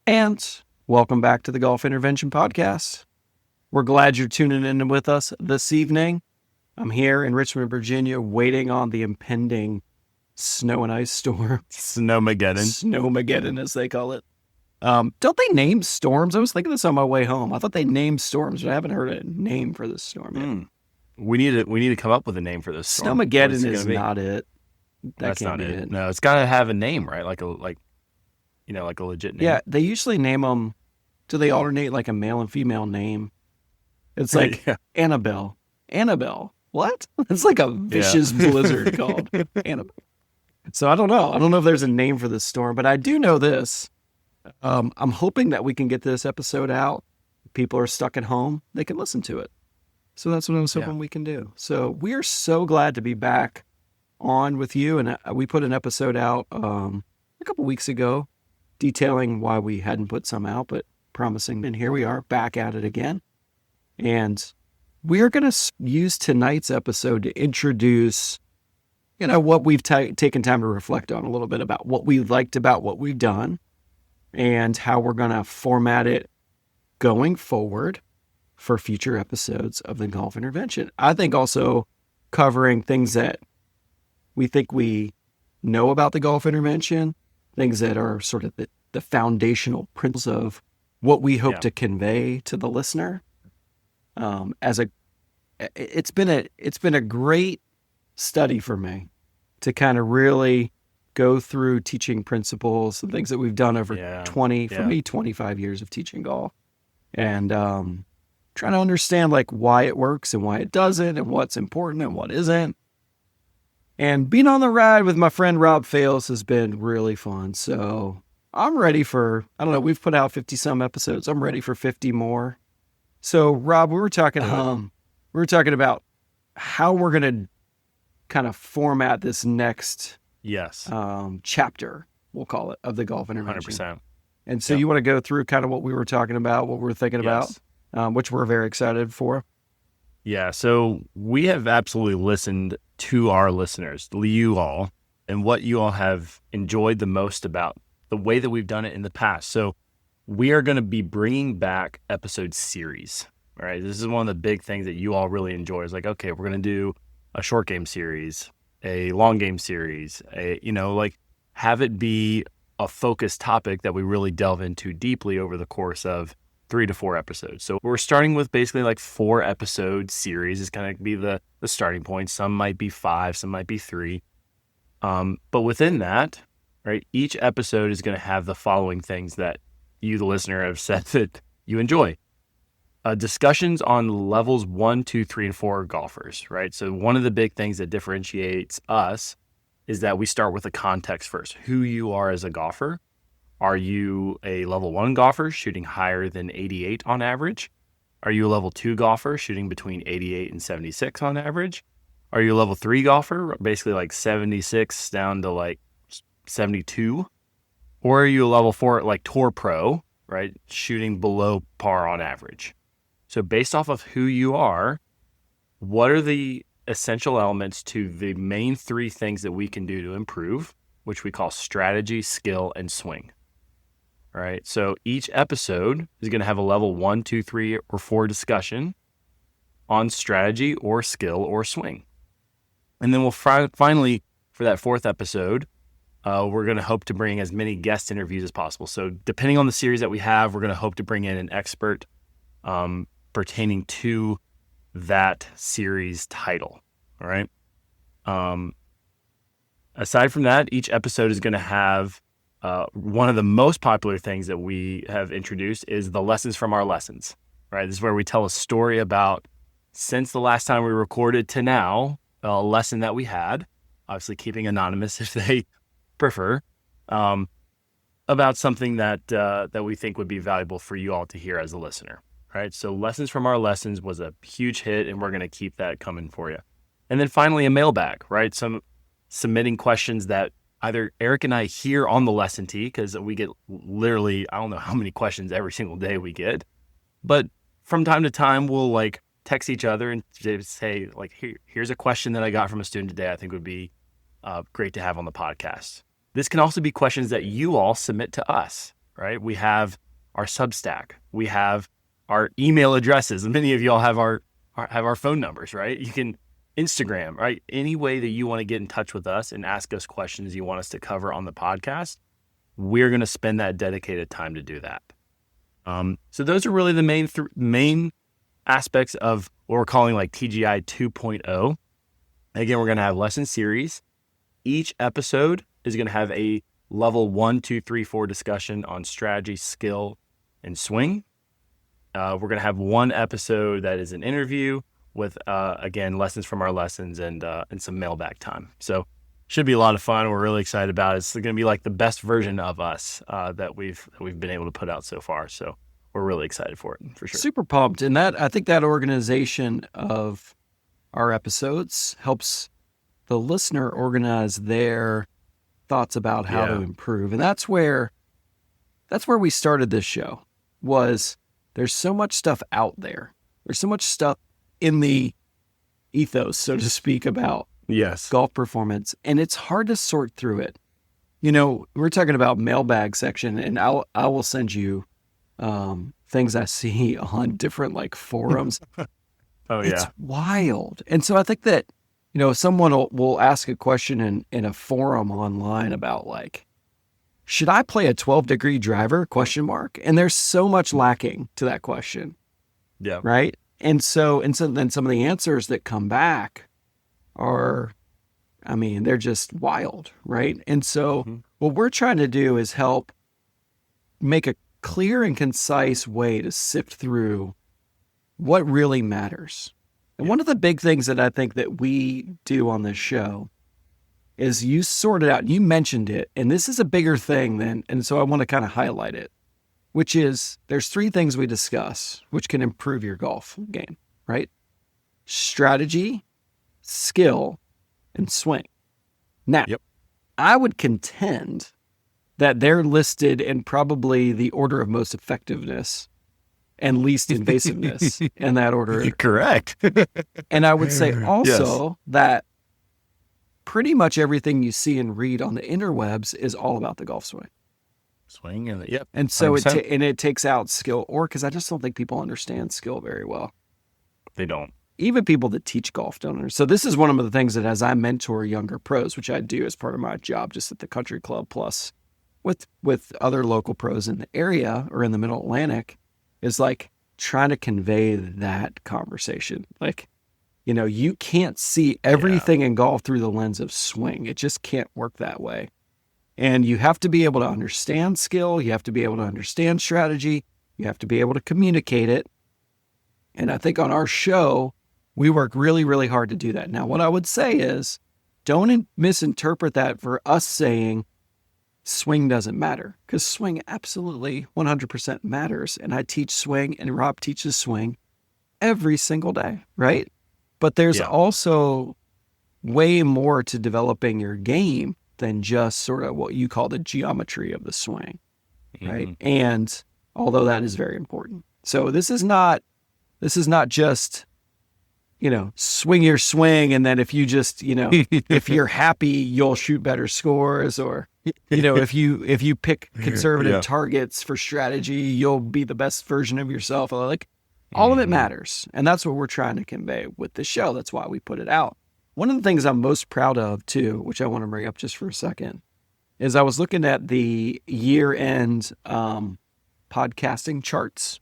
And welcome back to the Golf Intervention Podcast. We're glad you're tuning in with us this evening. I'm here in Richmond, Virginia, waiting on the impending snow and ice storm. Snowmageddon, as they call it. Don't they name storms? I was thinking this on my way home. I thought they named storms, but I haven't heard a name for this storm yet. We need to come up with a name for this storm. Snowmageddon is not it. That's not it. No, it's got to have a name, right? Like a legit name. Yeah, they usually name them. Do they alternate like a male and female name? It's like Annabelle. Annabelle. What? It's like a vicious blizzard called Annabelle. So I don't know. I don't know if there's a name for this storm, but I do know this. I'm hoping that we can get this episode out. People are stuck at home. They can listen to it. So that's what I was hoping we can do. So we are so glad to be back on with you. And we put an episode out a couple weeks ago detailing why we hadn't put some out, but promising. And here we are back at it again. And we are going to use tonight's episode to introduce, what we've taken time to reflect on a little bit about what we liked about what we've done and how we're going to format it going forward for future episodes of the Golf Intervention. I think also covering things that we think we know about the Golf Intervention, things that are sort of the foundational principles of what we hope to convey to the listener. It's been a great study for me to kind of really go through teaching principles and things that we've done over 25 years of teaching golf, and trying to understand like why it works and why it doesn't and what's important and what isn't. And being on the ride with my friend Rob Fales has been really fun. So I'm ready for, we've put out 50 some episodes. I'm ready for 50 more. So Rob, we were talking about how we're going to kind of format this next chapter, we'll call it, of the Golf Intervention. 100%. And so you want to go through kind of what we were talking about, what we're thinking about, which we're very excited for. Yeah. So we have absolutely listened to our listeners, you all, and what you all have enjoyed the most about the way that we've done it in the past. So we are going to be bringing back episode series. All right. This is one of the big things that you all really enjoy is like, okay, we're going to do a short game series, a long game series, have it be a focused topic that we really delve into deeply over the course of 3 to 4 episodes. So we're starting with basically like 4 episode series is going to be the starting point. Some might be 5, some might be 3. But within that, right, each episode is going to have the following things that you, the listener, have said that you enjoy. Discussions on levels 1, 2, 3, and 4 golfers, right? So one of the big things that differentiates us is that we start with the context first. Who you are as a golfer. Are you a level 1 golfer shooting higher than 88 on average? Are you a level 2 golfer shooting between 88 and 76 on average? Are you a level 3 golfer, basically like 76 down to like 72? Or are you a level 4 like Tour Pro, right, shooting below par on average? So based off of who you are, what are the essential elements to the main 3 things that we can do to improve, which we call strategy, skill, and swing? All right. So each episode is going to have a level 1, 2, 3, or 4 discussion on strategy or skill or swing. And then we'll finally, for that 4th episode, we're going to hope to bring as many guest interviews as possible. So depending on the series that we have, we're going to hope to bring in an expert pertaining to that series title. All right. Aside from that, each episode is going to have one of the most popular things that we have introduced is the lessons from our lessons, right? This is where we tell a story about since the last time we recorded to now, a lesson that we had, obviously keeping anonymous if they prefer, about something that we think would be valuable for you all to hear as a listener, right? So lessons from our lessons was a huge hit, and we're going to keep that coming for you. And then finally, a mailbag, right? Some submitting questions that either Eric and I hear on the lesson tee, because we get literally, I don't know how many questions every single day we get, but from time to time, we'll like text each other and say like, here's a question that I got from a student today I think would be great to have on the podcast. This can also be questions that you all submit to us, right? We have our Substack. We have our email addresses. And many of y'all have our phone numbers, right? You can Instagram, right? Any way that you want to get in touch with us and ask us questions you want us to cover on the podcast, we're going to spend that dedicated time to do that. So those are really the main aspects of what we're calling like TGI 2.0. Again, we're going to have lesson series. Each episode is going to have a level 1, 2, 3, 4 discussion on strategy, skill, and swing. We're going to have one episode that is an interview with, again, lessons from our lessons and some mailbag time. So should be a lot of fun. We're really excited about it. It's going to be like the best version of us that we've been able to put out so far. So we're really excited for it, for sure. Super pumped. And I think that organization of our episodes helps the listener organize their thoughts about how to improve. And that's where we started this show. Was there's so much stuff out there. There's so much stuff in the ethos, so to speak, about golf performance, and it's hard to sort through it. You know, we're talking about mailbag section, and I will send you things I see on different like forums. It's wild. And so I think that, you know, someone will ask a question in a forum online about like, should I play a 12-degree driver? ? And there's so much lacking to that question. Yeah. Right. And so then some of the answers that come back are, I mean, they're just wild. Right. And so what we're trying to do is help make a clear and concise way to sift through what really matters. And one of the big things that I think that we do on this show is you sort it out. You mentioned it, and this is a bigger thing and so I want to kind of highlight it, which is there's 3 things we discuss which can improve your golf game, right? Strategy, skill, and swing. Now, I would contend that they're listed in probably the order of most effectiveness and least invasiveness in that order. Correct. And I would say also that pretty much everything you see and read on the interwebs is all about the golf swing. And so it takes out skill, because I just don't think people understand skill very well. They don't. Even people that teach golf don't understand. So this is one of the things that as I mentor younger pros, which I do as part of my job just at the country club plus with other local pros in the area or in the Middle Atlantic, is like trying to convey that conversation. Like, you know, you can't see everything in golf through the lens of swing. It just can't work that way. And you have to be able to understand skill. You have to be able to understand strategy. You have to be able to communicate it. And I think on our show, we work really, really hard to do that. Now, what I would say is don't misinterpret that for us saying swing doesn't matter, because swing absolutely 100% matters. And I teach swing and Rob teaches swing every single day, right? But there's also way more to developing your game than just sort of what you call the geometry of the swing, right? And although that is very important. So this is not just, you know, swing your swing, and then if you just, you know, if you're happy, you'll shoot better scores, or, you know, if you pick conservative targets for strategy, you'll be the best version of yourself. Like, all of it matters. And that's what we're trying to convey with the show. That's why we put it out. One of the things I'm most proud of too, which I want to bring up just for a second, is I was looking at the year-end podcasting charts,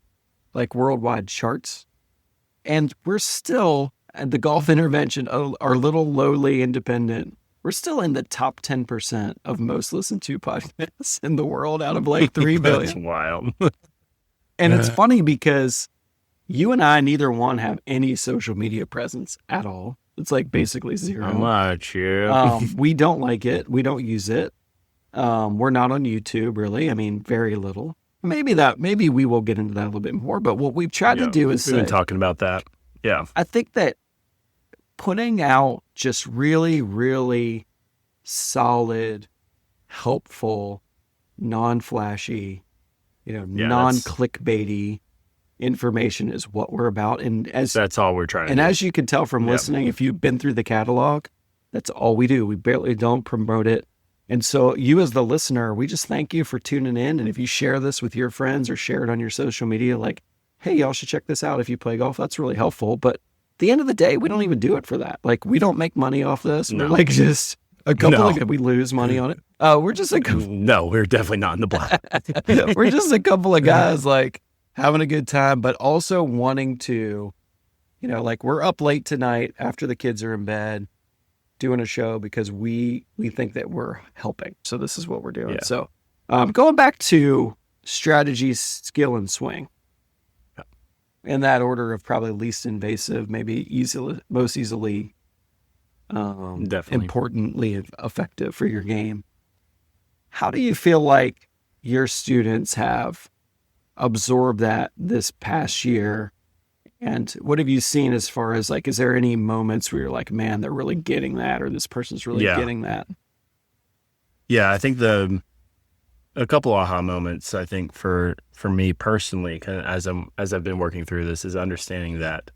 like worldwide charts. And we're still, at the Golf Intervention, our little lowly independent, we're still in the top 10% of most listened to podcasts in the world out of like 3 billion. That's wild. And it's funny because you and I, neither one have any social media presence at all. It's like basically zero. How much? Yeah. We don't like it. We don't use it. We're not on YouTube, really. I mean, very little. Maybe we will get into that a little bit more. But what we've tried to do is we've been talking about that. Yeah. I think that putting out just really, really solid, helpful, non-flashy, non-clickbaity information is what we're about. And that's all we're trying to do. And as you can tell from listening, if you've been through the catalog, that's all we do. We barely don't promote it. And so you as the listener, we just thank you for tuning in. And if you share this with your friends or share it on your social media, like, hey, y'all should check this out if you play golf, that's really helpful. But at the end of the day, we don't even do it for that. Like, we don't make money off this. No. We're like just a couple of, we lose money on it. We're just no, we're definitely not in the black. We're just a couple of guys like having a good time, but also wanting to, like we're up late tonight after the kids are in bed doing a show because we think that we're helping. So this is what we're doing. Yeah. So going back to strategy, skill, and swing. Yeah. In that order of probably least invasive, maybe most easily, definitely importantly effective for your game. How do you feel like your students have absorbed that this past year? And what have you seen as far as like, is there any moments where you're like, man, they're really getting that, or this person's really getting that? Yeah, I think a couple aha moments, I think for me personally, kind of as I've been working through this, is understanding that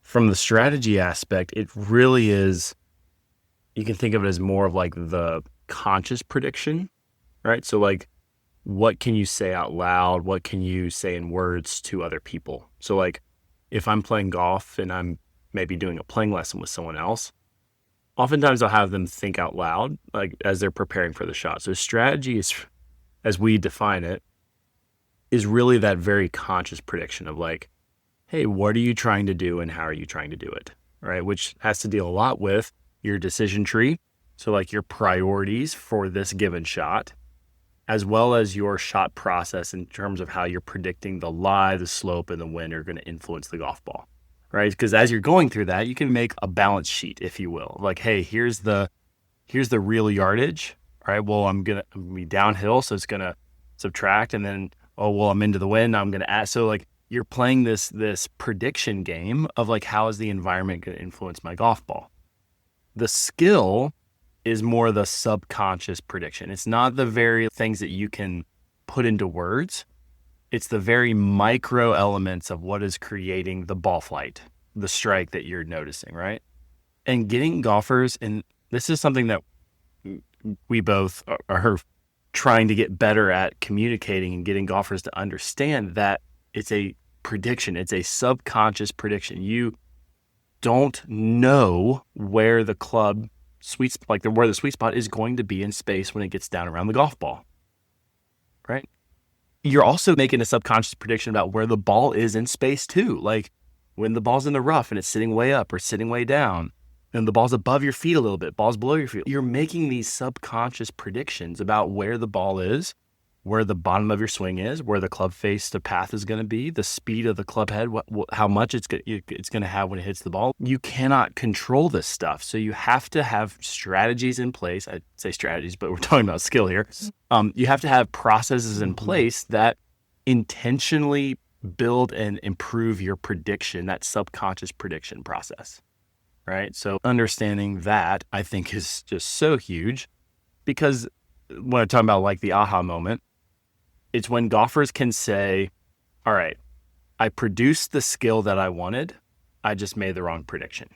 from the strategy aspect, it really is, you can think of it as more of like the conscious prediction, right? So like, what can you say out loud? What can you say in words to other people? So like, if I'm playing golf and I'm maybe doing a playing lesson with someone else, oftentimes I'll have them think out loud, like as they're preparing for the shot. So strategy is, as we define it, is really that very conscious prediction of like, hey, what are you trying to do and how are you trying to do it, right? Which has to deal a lot with your decision tree. So like your priorities for this given shot, as well as your shot process in terms of how you're predicting the lie, the slope, and the wind are going to influence the golf ball, right? Because as you're going through that, you can make a balance sheet, if you will. Like, hey, here's the real yardage. All right, well, I'm going to be downhill, so it's going to subtract. And then, oh, well, I'm into the wind. Now I'm going to add. So like you're playing this prediction game of like, how is the environment going to influence my golf ball? The skill is more the subconscious prediction. It's not the very things that you can put into words. It's the very micro elements of what is creating the ball flight, the strike that you're noticing, right? And getting golfers, and this is something that we both are trying to get better at communicating and getting golfers to understand that it's a prediction. It's a subconscious prediction. You don't know where the club where the sweet spot is going to be in space when it gets down around the golf ball, right? You're also making a subconscious prediction about where the ball is in space too. Like when the ball's in the rough and it's sitting way up or sitting way down and the ball's above your feet a little bit, ball's below your feet. You're making these subconscious predictions about where the ball is, where the bottom of your swing is, where the club face, the path is going to be, the speed of the club head, how much it's going to have when it hits the ball. You cannot control this stuff. So you have to have strategies in place. I'd say strategies, but we're talking about skill here. You have to have processes in place that intentionally build and improve your prediction, that subconscious prediction process, right? So understanding that, I think, is just so huge, because when I'm talking about like the aha moment, it's when golfers can say, all right, I produced the skill that I wanted. I just made the wrong prediction,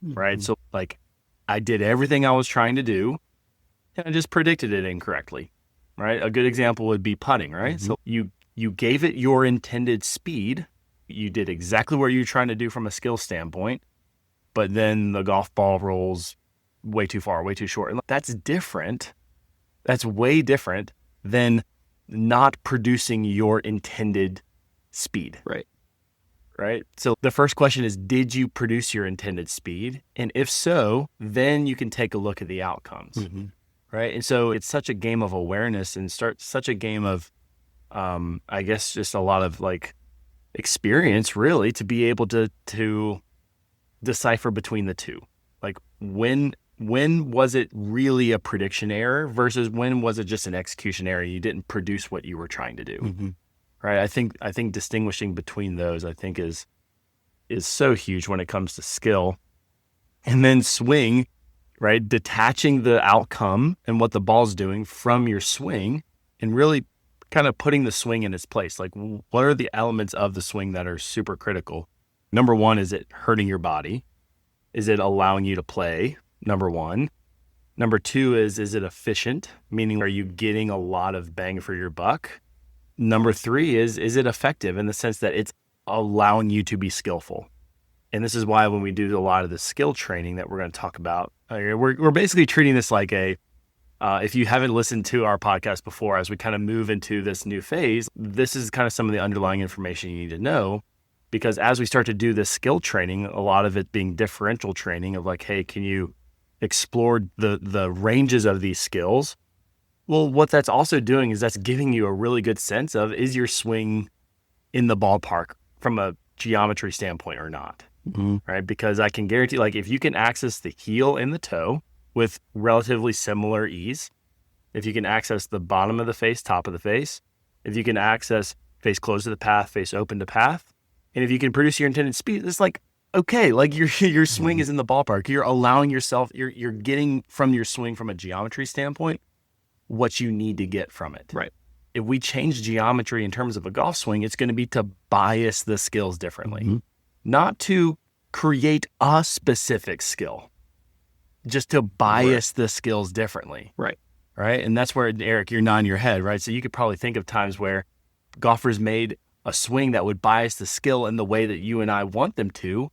right? So like I did everything I was trying to do and I just predicted it incorrectly, right? A good example would be putting, right? So you gave it your intended speed. You did exactly what you're trying to do from a skill standpoint, but then the golf ball rolls way too far, way too short. And that's different. That's way different than not producing your intended speed. Right. So the first question is, did you produce your intended speed? And if so, then you can take a look at the outcomes. Right. And so it's such a game of awareness and such a game of, I guess, just a lot of like experience really to be able to decipher between the two. Like when was it really a prediction error versus when was it just an execution error? You didn't produce what you were trying to do, right? I think distinguishing between those, I think is so huge when it comes to skill. And then swing, right? Detaching the outcome and what the ball's doing from your swing and really kind of putting the swing in its place. Like, what are the elements of the swing that are super critical? Number one, is it hurting your body? Is it allowing you to play? Number one. Number 2 is it efficient? Meaning, are you getting a lot of bang for your buck? Number 3 is it effective in the sense that it's allowing you to be skillful? And this is why when we do a lot of the skill training that we're going to talk about, we're basically treating this like if you haven't listened to our podcast before, as we kind of move into this new phase, this is kind of some of the underlying information you need to know. Because as we start to do this skill training, a lot of it being differential training of like, hey, can you explore the ranges of these skills? Well, what that's also doing is that's giving you a really good sense of, is your swing in the ballpark from a geometry standpoint or not, right? Because I can guarantee, like, if you can access the heel and the toe with relatively similar ease, if you can access the bottom of the face, top of the face, if you can access face closed to the path, face open to path, and if you can produce your intended speed, it's like, okay, like your swing is in the ballpark. You're allowing yourself, you're getting from your swing from a geometry standpoint what you need to get from it. Right. If we change geometry in terms of a golf swing, it's going to be to bias the skills differently, not to create a specific skill, just to bias the skills differently. Right. Right. And that's where, Eric, you're nodding your head, right? So you could probably think of times where golfers made a swing that would bias the skill in the way that you and I want them to,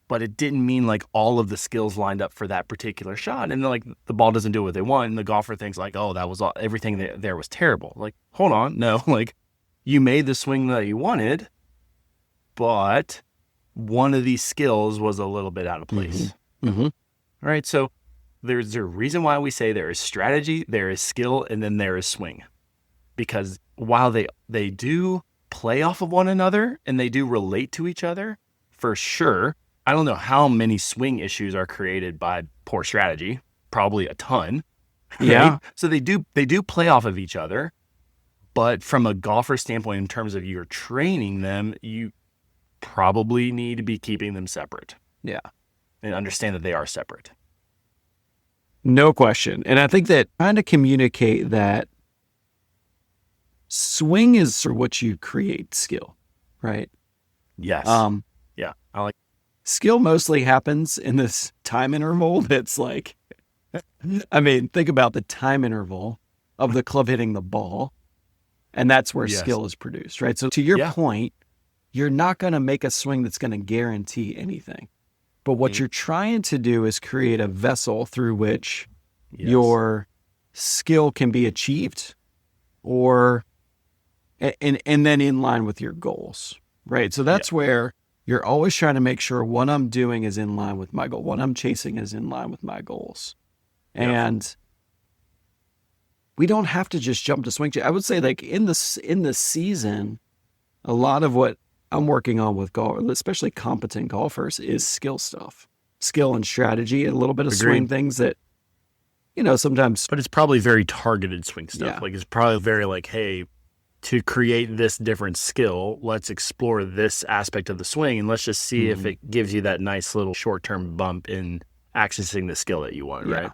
but it didn't mean like all of the skills lined up for that particular shot. And then like the ball doesn't do what they want. And the golfer thinks like, oh, that was all, everything there was terrible. Like, hold on. No, like you made the swing that you wanted, but one of these skills was a little bit out of place. All right. So there's a reason why we say there is strategy, there is skill, and then there is swing. Because while they do play off of one another and they do relate to each other, for sure, I don't know how many swing issues are created by poor strategy. Probably a ton. Right? Yeah. So they do play off of each other, but from a golfer standpoint, in terms of your training them, you probably need to be keeping them separate. Yeah. And understand that they are separate. No question. And I think that trying to communicate that swing is what you create skill, right? Yes. Yeah. I like. Skill mostly happens in this time interval that's like, I mean, think about the time interval of the club hitting the ball, and that's where skill is produced, right? So to your point, you're not going to make a swing that's going to guarantee anything. But what you're trying to do is create a vessel through which your skill can be achieved, or and then in line with your goals, right? So that's where you're always trying to make sure what I'm doing is in line with my goal. What I'm chasing is in line with my goals. And we don't have to just jump to swing. I would say like in the season, a lot of what I'm working on with golf, especially competent golfers, is skill stuff, skill and strategy, and a little bit of swing things that, sometimes. But it's probably very targeted swing stuff. Yeah. Like it's probably very like, hey, to create this different skill, let's explore this aspect of the swing and let's just see if it gives you that nice little short-term bump in accessing the skill that you want, right?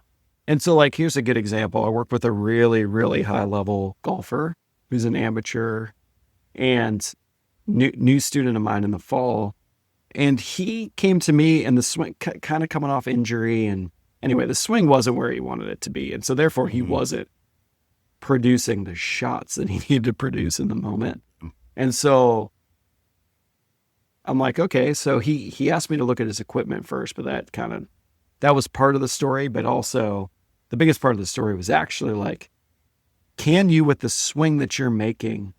And so like, here's a good example. I worked with a really, really high-level golfer who's an amateur and new student of mine in the fall. And he came to me and the swing kind of coming off injury. And anyway, the swing wasn't where he wanted it to be. And so therefore he wasn't producing the shots that he needed to produce in the moment. And so I'm like, okay, so he asked me to look at his equipment first, but that was part of the story. But also the biggest part of the story was actually like, can you, with the swing that you're making,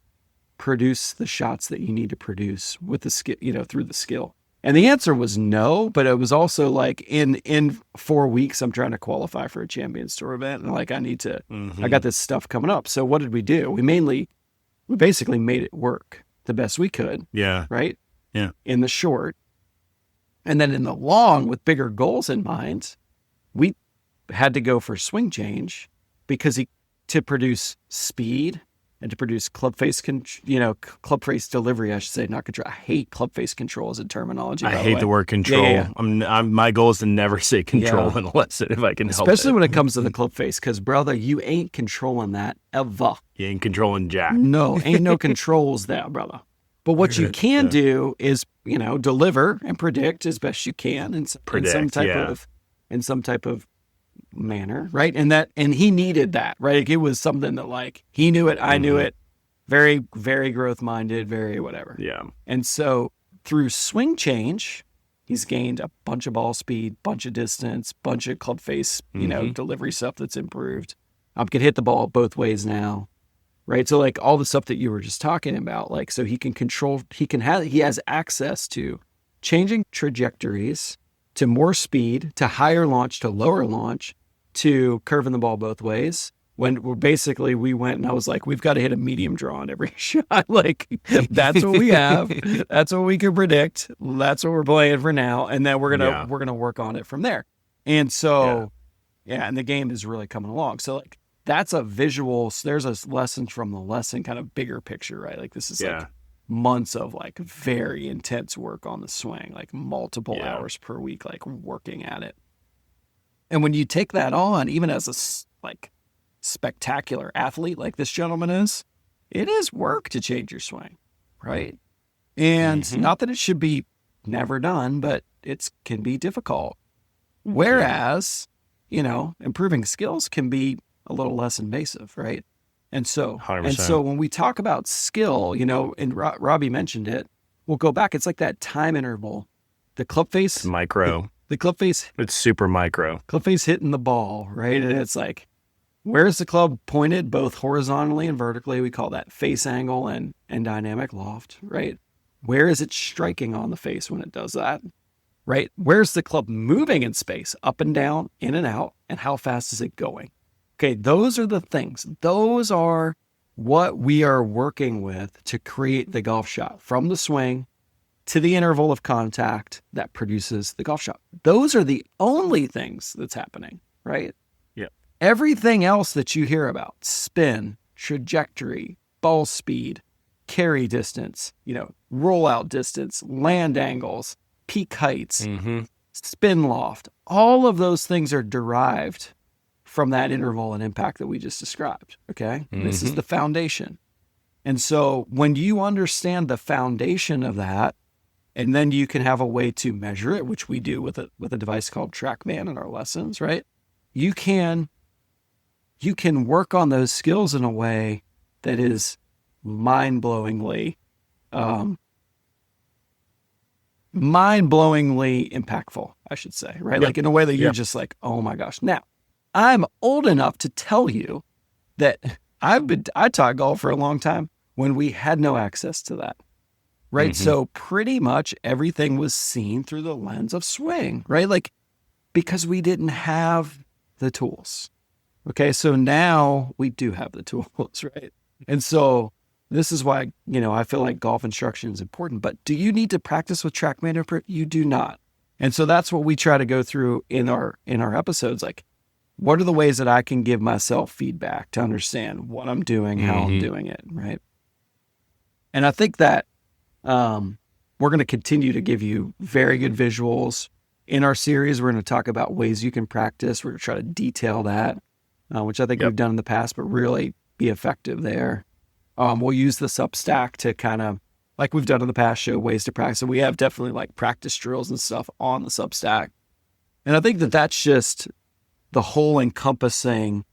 produce the shots that you need to produce with the skill, through the skill? And the answer was no, but it was also like in 4 weeks, I'm trying to qualify for a Champions Tour event. And like, I got this stuff coming up. So what did we do? We basically made it work the best we could. Yeah. Right. Yeah. In the short. And then in the long, with bigger goals in mind, we had to go for swing change because to produce speed and to produce club face delivery, I should say, not control. I hate club face control as a terminology. I hate the word control. Yeah. My goal is to never say control unless if I can help it. Especially when it comes to the club face, because brother, you ain't controlling that ever. You ain't controlling jack. No, ain't no controls there, brother. But what you can do is, deliver and predict as best you can in some type of manner, right? And he needed that, right? Like, it was something that, like, he knew it, I knew it, very, very growth minded, very whatever. Yeah. And so through swing change, he's gained a bunch of ball speed, bunch of distance, bunch of club face, delivery stuff that's improved. Can hit the ball both ways now, right? So, like, all the stuff that you were just talking about, like, so he has access to changing trajectories, to more speed, to higher launch, to lower launch, to curving the ball both ways. When we went and I was like, we've got to hit a medium draw on every shot. Like, that's what we have. That's what we can predict. That's what we're playing for now. And then we're gonna work on it from there. And so, and the game is really coming along. So, like, that's a visual. There's a lesson from the lesson, kind of bigger picture, right? Like, this is like months of, like, very intense work on the swing, like multiple hours per week, like, working at it. And when you take that on, even as a spectacular athlete like this gentleman is, it is work to change your swing, right? And not that it should be never done, but it can be difficult. Whereas, improving skills can be a little less invasive, right? And so 100%. When we talk about skill, and Robbie mentioned it, we'll go back. It's like that time interval. The club face, it's micro. The club face, it's super micro. Club face hitting the ball, right? And it's like, where's the club pointed both horizontally and vertically? We call that face angle and dynamic loft, right? Where is it striking on the face when it does that, right? Where's the club moving in space, up and down, in and out, and how fast is it going? Okay, those are the things. Those are what we are working with to create the golf shot, from the swing to the interval of contact that produces the golf shot. Those are the only things that's happening, right? Everything else that you hear about, spin, trajectory, ball speed, carry distance, rollout distance, land angles, peak heights, spin loft, all of those things are derived from that interval and impact that we just described, okay? This is the foundation. And so when you understand the foundation of that, and then you can have a way to measure it, which we do with a device called TrackMan in our lessons, right? You can work on those skills in a way that is mind-blowingly impactful, I should say, right? Like, in a way that you're just like, oh my gosh. Now, I'm old enough to tell you that I taught golf for a long time when we had no access to that, right? So pretty much everything was seen through the lens of swing, right? Like, because we didn't have the tools. Okay, so now we do have the tools, right? And so this is why, I feel like golf instruction is important. But do you need to practice with TrackMan? You do not. And so that's what we try to go through in our episodes. Like, what are the ways that I can give myself feedback to understand what I'm doing, how I'm doing it, right? And I think that we're going to continue to give you very good visuals. In our series, we're going to talk about ways you can practice. We're going to try to detail that. Which I think we've done in the past, but really be effective there. We'll use the Substack to kind of, like we've done in the past, show ways to practice. So we have definitely, like, practice drills and stuff on the Substack. And I think that that's just the whole encompassing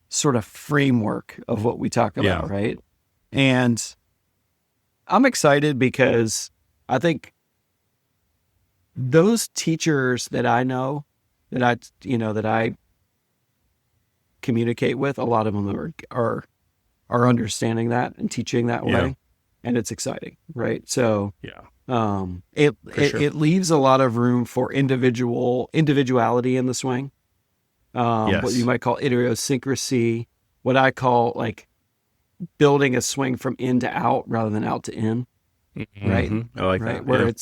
sort of framework of what we talk about, right? And I'm excited because I think those teachers that I know, that I communicate with, a lot of them are understanding that and teaching that way, and it's exciting, right? So it leaves a lot of room for individuality in the swing, what you might call idiosyncrasy, what I call, like, building a swing from in to out rather than out to in, right? I like that. Where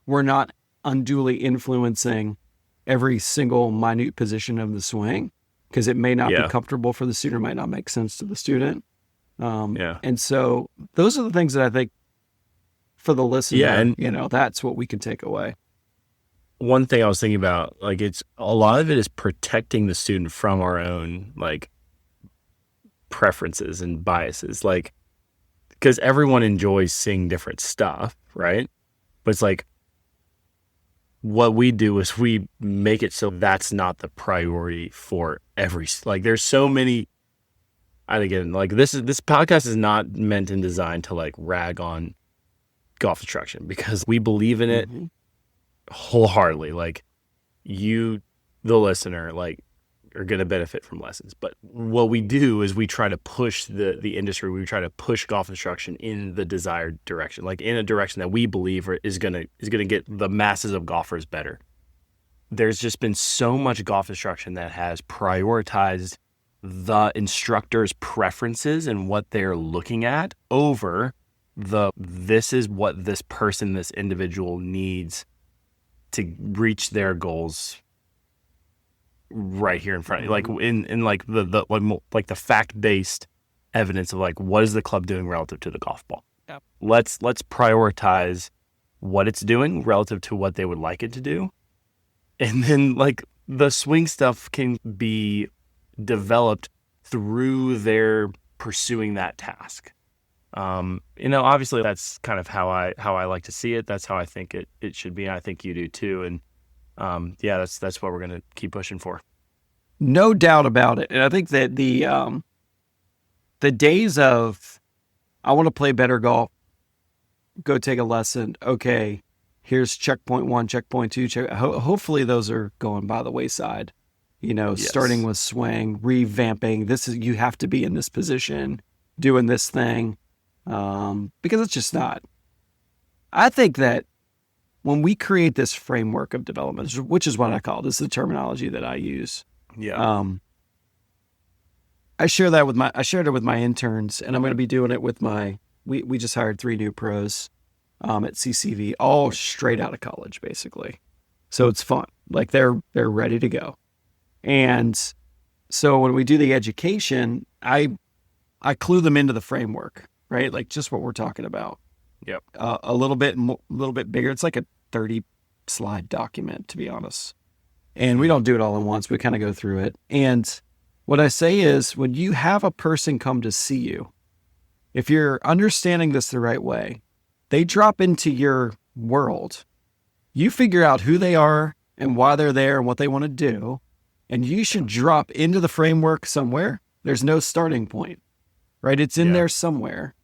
we're not unduly influencing every single minute position of the swing, because it may not be comfortable for the student, might not make sense to the student. And so those are the things that I think for the listener, that's what we can take away. One thing I was thinking about, like, it's a lot of it is protecting the student from our own, like, preferences and biases, like, because everyone enjoys seeing different stuff, right? But it's like, what we do is we make it so that's not the priority for like there's so many. And again, like this podcast is not meant and designed to like rag on golf instruction, because we believe in it wholeheartedly. Like you, the listener, like are going to benefit from lessons. But what we do is we try to push the industry. We try to push golf instruction in the desired direction, like in a direction that we believe is going to get the masses of golfers better. There's just been so much golf instruction that has prioritized the instructor's preferences and what they're looking at over this is what this person, this individual needs to reach their goals right here in front of you. Like in like the fact-based evidence of like, what is the club doing relative to the golf ball? Yep. Let's prioritize what it's doing relative to what they would like it to do. And then like the swing stuff can be developed through their pursuing that task. Obviously that's kind of how I like to see it. That's how I think it should be. I think you do too. And that's what we're going to keep pushing for. No doubt about it. And I think that the days of, I want to play better golf, go take a lesson. Okay, here's checkpoint 1, checkpoint 2. Hopefully those are going by the wayside. Yes. Starting with swing, revamping. You have to be in this position, doing this thing, because it's just not. I think that when we create this framework of development, which is what I call, this is the terminology that I use. Yeah. I shared it with my interns, and I'm going to be doing it with we just hired 3 new pros at CCV, all straight out of college, basically. So it's fun. Like they're ready to go. And so when we do the education, I clue them into the framework, right? Like just what we're talking about. Yep. A little bit bigger. It's like a 30 slide document, to be honest. And we don't do it all at once. We kind of go through it. And what I say is, when you have a person come to see you, if you're understanding this the right way, they drop into your world. You figure out who they are and why they're there and what they want to do. And you should drop into the framework somewhere. There's no starting point, right? It's in there somewhere.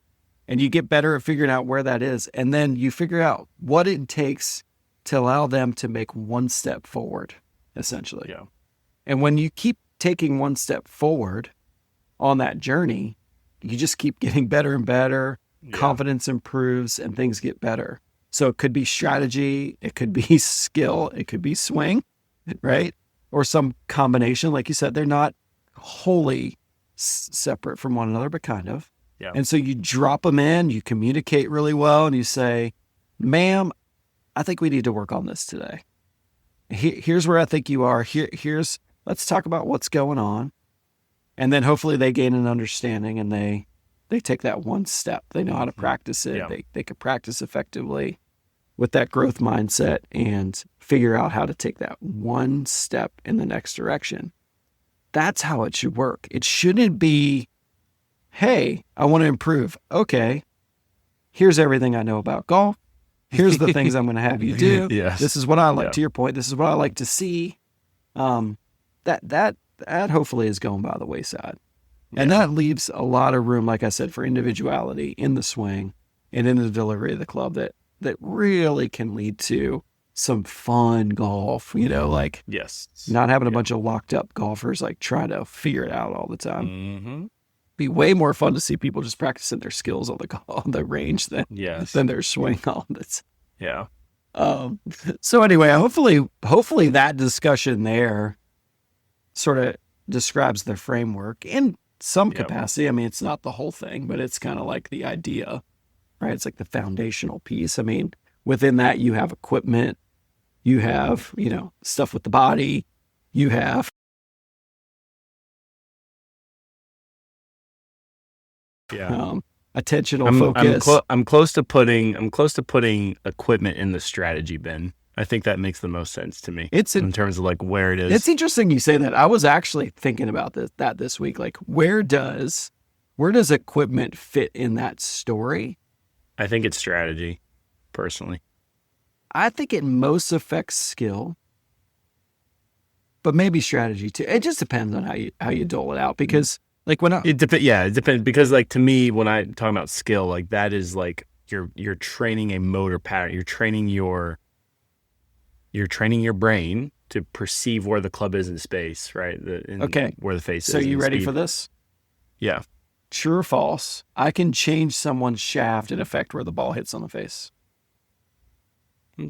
And you get better at figuring out where that is. And then you figure out what it takes to allow them to make one step forward, essentially. Yeah. And when you keep taking one step forward on that journey, you just keep getting better and better. Yeah. Confidence improves and things get better. So it could be strategy, it could be skill, it could be swing, right? Or some combination. Like you said, they're not wholly separate from one another, but kind of. Yeah. And so you drop them in, you communicate really well, and you say, ma'am, I think we need to work on this today. Here's where I think you are. Let's talk about what's going on. And then hopefully they gain an understanding and they take that one step. They know how to practice it. Yeah. They can practice effectively with that growth mindset and figure out how to take that one step in the next direction. That's how it should work. It shouldn't be, hey, I want to improve. Okay, here's everything I know about golf. Here's the things I'm going to have you do. Yes. This is what I like, to your point, this is what I like to see. That hopefully is going by the wayside. Yeah. And that leaves a lot of room, like I said, for individuality in the swing and in the delivery of the club that really can lead to some fun golf, like yes, not having a bunch of locked up golfers like trying to figure it out all the time. Mm-hmm. Be way more fun to see people just practicing their skills on the range than their swing all the time. Yeah. So anyway, hopefully that discussion there sort of describes the framework in some capacity. I mean, it's not the whole thing, but it's kind of like the idea, right? It's like the foundational piece. I mean, within that, you have equipment, you have, stuff with the body, you have attentional focus. I'm close to putting equipment in the strategy bin. I think that makes the most sense to me. In terms of like where it is. It's interesting you say that. I was actually thinking about this week. Like, where does equipment fit in that story? I think it's strategy, personally. I think it most affects skill, but maybe strategy too. It just depends on how you dole it out, because like when it depends, because like to me, when I talk about skill, like that is like you're training a motor pattern. You're training your brain to perceive where the club is in space, right? Okay. Where the face is. So you ready for this? Yeah. True or false? I can change someone's shaft and affect where the ball hits on the face.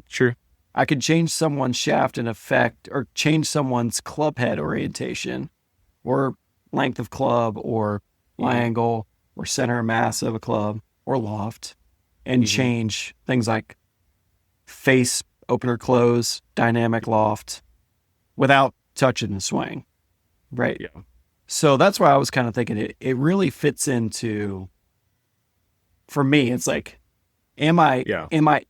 True. I could change someone's shaft and affect, or change someone's club head orientation, or length of club, or lie angle, or center of mass of a club, or loft, and change things like face opener close, dynamic loft, without touching the swing, right? Yeah. So that's why I was kind of thinking it really fits into, for me, it's like, am I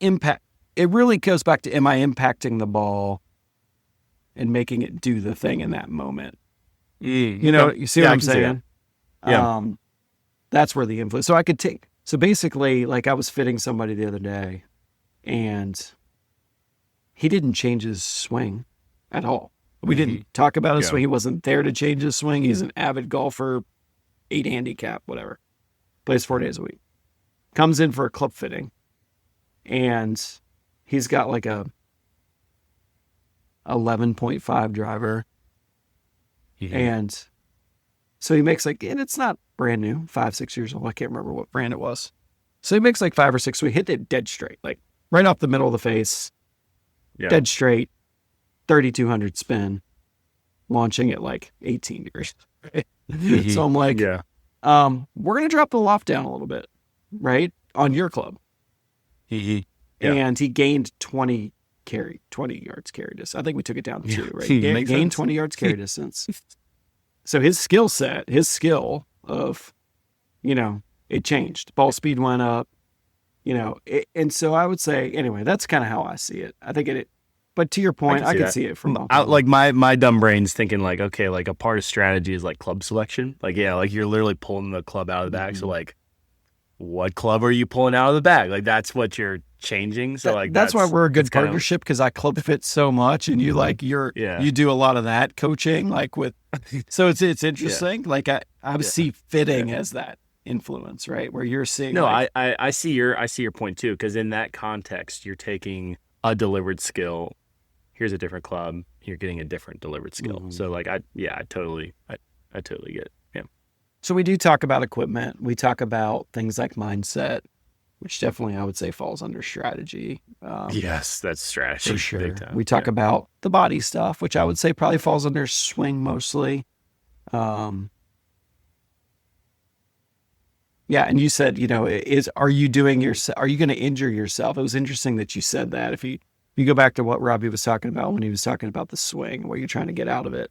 impact? It really goes back to, am I impacting the ball and making it do the thing in that moment? You know, you see what I'm saying? Yeah. That's where the influence. So I could take, so basically, like I was fitting somebody the other day and he didn't change his swing at all. We didn't talk about his swing. He wasn't there to change his swing. He's an avid golfer, 8 handicap, whatever. Plays 4 days a week. Comes in for a club fitting, and he's got like a 11.5 driver. And so he makes like, and it's not brand new, 5-6 years old. I can't remember what brand it was. So he makes like 5 or 6. So he hit it dead straight, like right off the middle of the face, dead straight. 3,200 spin, launching at like 18 degrees. So I'm like, we're going to drop the loft down a little bit, right? On your club. And he gained 20 yards carry distance. I think we took it down to 2, right? Gained 20 yards carry distance. So his skill of, it changed. Ball speed went up, and so I would say, anyway, that's kind of how I see it. I think but to your point, I can see it from like my dumb brain's thinking like, okay, like a part of strategy is like club selection. Like, like you're literally pulling the club out of the bag. So like, what club are you pulling out of the bag? Like that's what you're changing. So like that's why we're a good partnership, because I club fit so much, and you like you do a lot of that coaching, like with. So it's interesting. Like I see fitting as that influence, right? Where you're seeing. No, I see your point too, because in that context, you're taking a delivered skill. Here's a different club. You're getting a different delivered skill. So like, I totally get it. Yeah. So we do talk about equipment. We talk about things like mindset, which definitely I would say falls under strategy. Yes, that's strategy. For sure. We talk about the body stuff, which I would say probably falls under swing mostly. And you said, are you going to injure yourself? It was interesting that you said that. If you go back to what Robbie was talking about when he was talking about the swing, what you're trying to get out of it.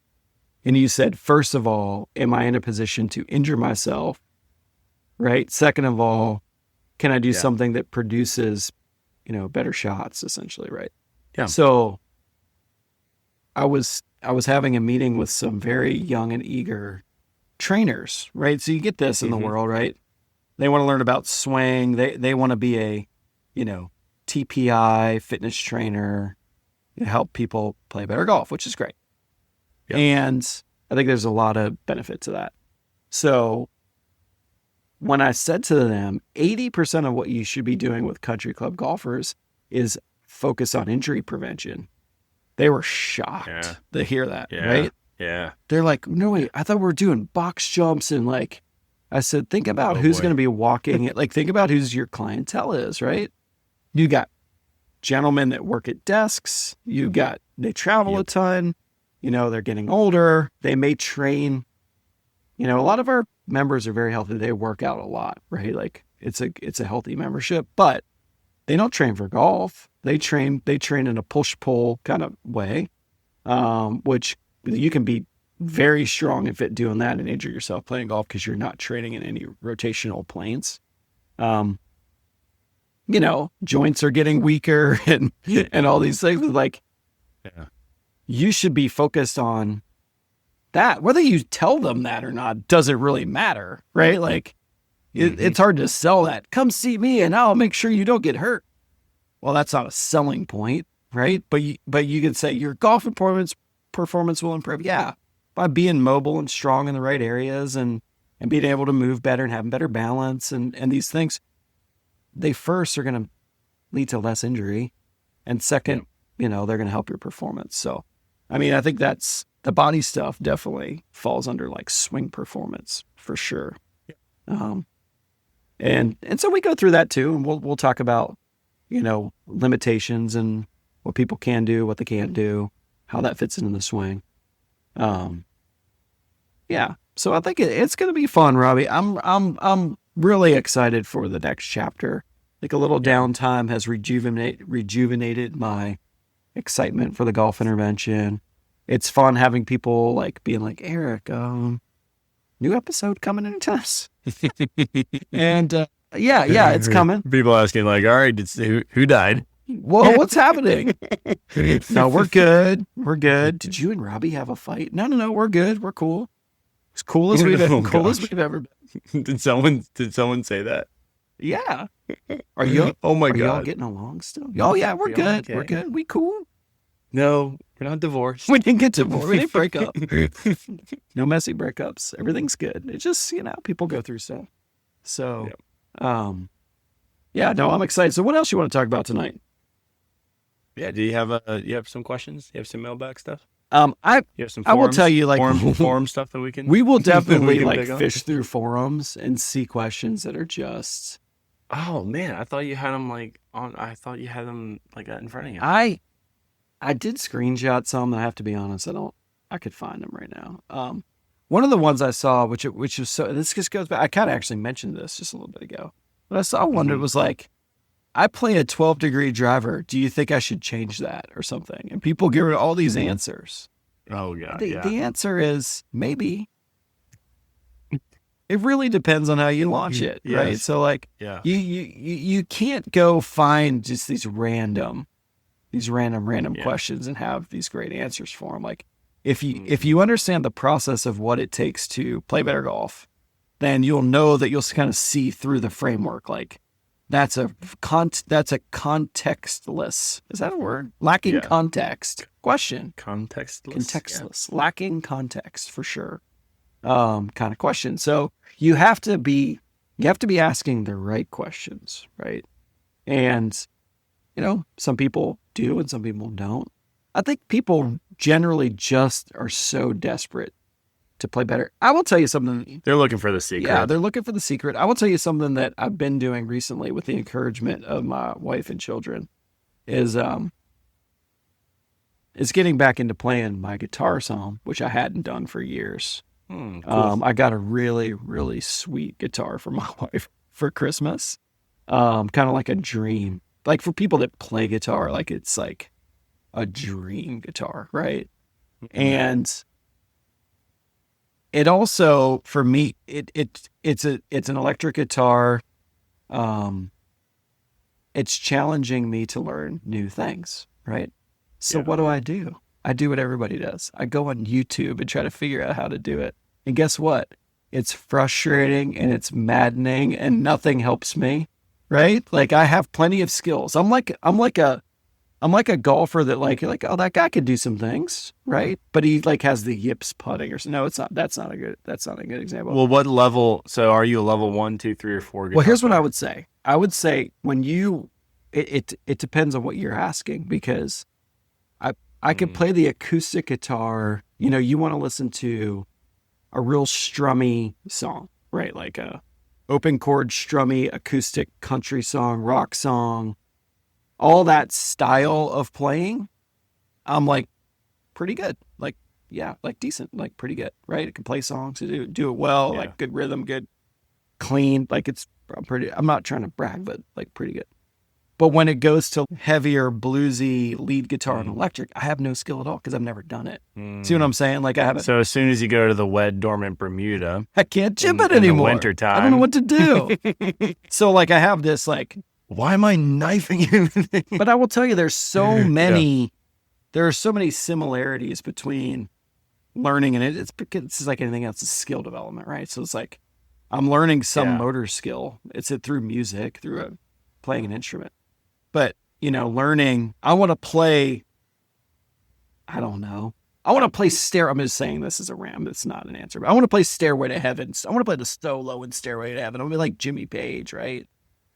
And you said, first of all, am I in a position to injure myself? Right. Second of all, can I do something that produces, better shots, essentially, right? Yeah. So I was having a meeting with some very young and eager trainers, right? So you get this in the world, right? They want to learn about swing. They want to be a, TPI fitness trainer, help people play better golf, which is great. Yep. And I think there's a lot of benefit to that. So when I said to them, 80% of what you should be doing with country club golfers is focus on injury prevention, they were shocked to hear that, right? Yeah. They're like, no, wait, I thought we were doing box jumps. And like, I said, think about who's going to be walking it. Like, think about who's your clientele is, right? You got gentlemen that work at desks. They travel a ton. They're getting older. They may train. A lot of our members are very healthy. They work out a lot, right? Like it's a healthy membership, but they don't train for golf. They train in a push-pull kind of way, which you can be very strong and fit doing that and injure yourself playing golf because you're not training in any rotational planes. Joints are getting weaker and all these things. Like, you should be focused on that. Whether you tell them that or not doesn't really matter, right? Like, it's hard to sell that. Come see me and I'll make sure you don't get hurt. well, that's not a selling point, right? But you could say your golf performance will improve. Yeah, by being mobile and strong in the right areas and being able to move better and having better balance and these things, they first are going to lead to less injury, and second, they're going to help your performance. So, I mean, I think that's the body stuff definitely falls under like swing performance for sure. And so we go through that too, and we'll talk about, limitations and what people can do, what they can't do, how that fits into the swing. Yeah. So I think it's going to be fun, Robbie. I'm really excited for the next chapter. Like a little downtime has rejuvenated my excitement for the golf intervention. It's fun having people like being like, Eric, new episode coming in us. And yeah, it's coming. People asking like, all right, who died? Whoa, what's happening? No, we're good. We're good. Did you and Robbie have a fight? No, we're good. We're cool. As cool as we've ever been. Did someone say that? Yeah. Are you? Oh my God. God. Y'all getting along still? Oh yeah, we're good. Okay. We're good. We cool. No, we're not divorced. We didn't get divorced. We didn't break up. No messy breakups. Everything's good. It's just, people go through stuff. So, I'm excited. So what else you want to talk about tonight? Yeah. Do you have some questions? You have some mailbag stuff? You have some forums, I will tell you like forum stuff that we can. We will definitely like fish through forums and see questions that are just. Oh man, I thought you had them like on. I thought you had them like that in front of you. I did screenshot some. I have to be honest. I could find them right now. One of the ones I saw, which was so. This just goes back. I kind of actually mentioned this just a little bit ago, but I saw one that was like, I play a 12-degree driver. Do you think I should change that or something? And people give it all these answers. Oh God. The answer is maybe. It really depends on how you launch it, right? So like, you can't go find just these random questions and have these great answers for them. Like, if you understand the process of what it takes to play better golf, then you'll know that you'll kind of see through the framework. Like, that's a contextless. Is that a word? Lacking context question. Contextless. Yeah. Lacking context for sure. Kind of question. So you have to be asking the right questions, right? And some people do and some people don't. I think people generally just are so desperate to play better. I will tell you something. They're looking for the secret. Yeah, they're looking for the secret. I will tell you something that I've been doing recently with the encouragement of my wife and children is getting back into playing my guitar some, which I hadn't done for years. Cool. I got a really, really sweet guitar for my wife for Christmas. Kind of like a dream. Like for people that play guitar, like it's like a dream guitar, right? Mm-hmm. And it also, for me, it's an electric guitar. It's challenging me to learn new things, right? So what do? I do what everybody does. I go on YouTube and try to figure out how to do it. And guess what? It's frustrating and it's maddening and nothing helps me, right? Like I have plenty of skills. I'm like a golfer that like, you're like, oh, that guy could do some things, right? But he like has the yips putting or no, it's not. That's not a good example. Well, what level? So are you a level 1, 2, 3, or 4? Well, here's what I would say. I would say when it depends on what you're asking, because I could play the acoustic guitar. You want to listen to a real strummy song, right? Like a open chord strummy acoustic country song, rock song. All that style of playing, I'm like pretty good. Like, yeah, like decent, like pretty good, right? I can play songs, do it well, like good rhythm, good clean. Like I'm not trying to brag, but like pretty good. But when it goes to heavier bluesy lead guitar and electric, I have no skill at all because I've never done it. See what I'm saying? Like I haven't. So as soon as you go to the wet, dormant Bermuda, I can't chip it anymore. In the wintertime. I don't know what to do. So like I have this like, why am I knifing you? But I will tell you, there are so many similarities between learning and it's just like anything else, it's skill development, right? So it's like I'm learning some motor skill. It's through music, through playing an instrument. But learning. I want to play, I don't know. I want to play I'm just saying this as a ram. That's not an answer. But I want to play Stairway to Heaven. I want to play the solo in Stairway to Heaven. I want to be like Jimmy Page, right?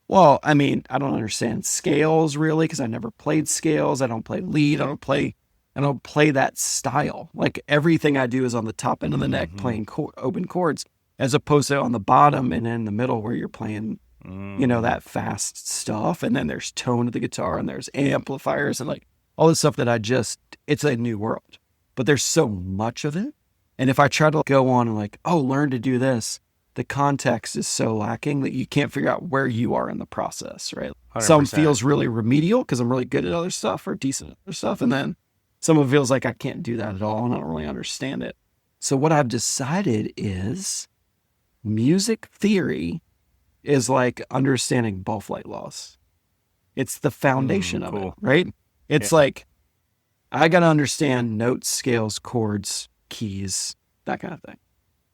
Well, I mean, I don't understand scales really because I never played scales. I don't play lead. I don't play that style. Like everything I do is on the top end of the neck playing open chords as opposed to on the bottom and in the middle where you're playing, that fast stuff. And then there's tone of the guitar and there's amplifiers and like all this stuff that it's a new world. But there's so much of it. And if I try to go on and like, learn to do this, the context is so lacking that you can't figure out where you are in the process, right? 100%. Some feels really remedial because I'm really good at other stuff or decent at other stuff. And then some of it feels like I can't do that at all and I don't really understand it. So what I've decided is music theory is like understanding ball flight laws. It's the foundation of it, right? It's like, I got to understand notes, scales, chords, keys, that kind of thing.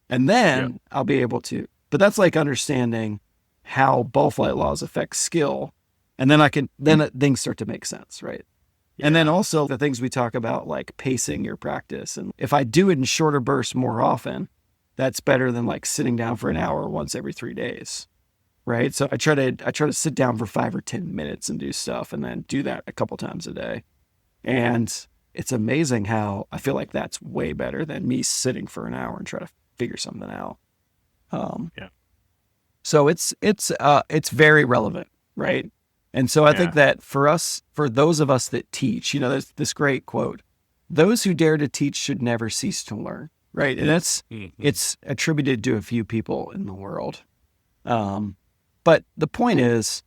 And then I'll be able to, but that's like understanding how ball flight laws affect skill. And then things start to make sense, right? Yeah. And then also the things we talk about, like pacing your practice. And if I do it in shorter bursts more often, that's better than like sitting down for an hour once every 3 days, right? So I try to sit down for 5 or 10 minutes and do stuff and then do that a couple times a day. And it's amazing how I feel like that's way better than me sitting for an hour and try to figure something out. So it's very relevant, right? And so I think that for those of us that teach, there's this great quote, those who dare to teach should never cease to learn, right? And it's attributed to a few people in the world. But the point is,